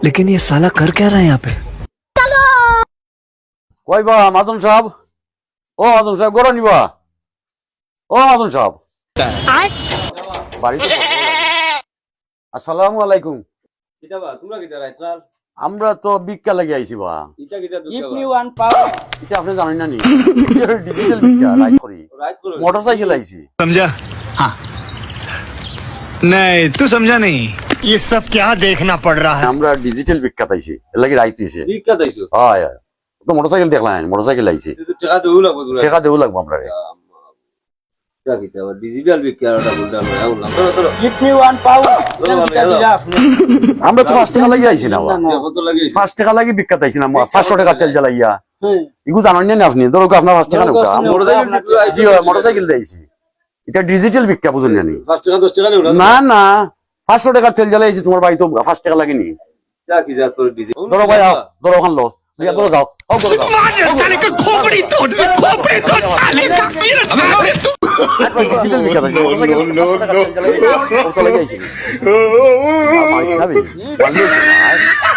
लेकिन ये साला कर क्या रहा है यहाँ पे? কই বা মাদন সাহেব, ও মাদন সাহেব গরম নিবা, ও মাদন সাহেব বাড়িতে। আসসালামু আলাইকুম। কিতাবা তোমরা কিতা রাইতাল আমরা তো ভিক্ষা লাগি আইছি বা। ইটা কিতা Give দুকা me one pound. এটা আপনি জানেন না নি? ডিজিটাল ভিক্ষা লাইক করি, রাইত করো মোটরসাইকেল আইছি। समझा? हाँ नहीं तू समझा नहीं। ये सब क्या देखना पड़ रहा है। আমরা ডিজিটাল ভিক্ষা তাইছি, এর লাগি রাইত হইছে। ভিক্ষা দাইছো হয় হয়, তো মোটরসাইকেল দেখলাম, মোটরসাইকেল আইছি, তুই টাকা দেউ লাগবো তোরা টাকা দেবো লাগবো আমরা। কিতা কিতাবা ডিজিটাল ভিক্ষাটা বলটা না আউলা ধরো ধরো Give me one pound. Hello, কিতা hello. দিলা আপনি? আমরা তো 5 টাকা লাগি আইছি না বা। কত লাগে 5 টাকা লাগি ভিক্ষা তাইছি না, 500 টাকা তেল জ্বালাইয়া। হ্যাঁ। ইগু জানেন না আপনি, ধরো আপনার 5 টাকা নৌকা। মোটরসাইকেল জি মোটরসাইকেল দিয়েছি, এটা ডিজিটাল ভিক্ষা বুঝুন জানি। 5 টাকা 10 টাকা নেও না না 500 টাকার তেল জ্বালাইছি, তোমার বাড়ি তো 5 টাকা লাগেনি। যা কি যা তোর ডিজিটাল ধরো ভাই আও, ধরো ওখান লো, ভাইয়া ধরো যাও, ও ধরো যাও। ডিজিটাল ভিক্ষা তাইছি, মোটরসাইকেল 500 টাকার তেল জ্বালাইছি, কত লাগাইছি? আর মারিস না বে, ভালো হইছে না।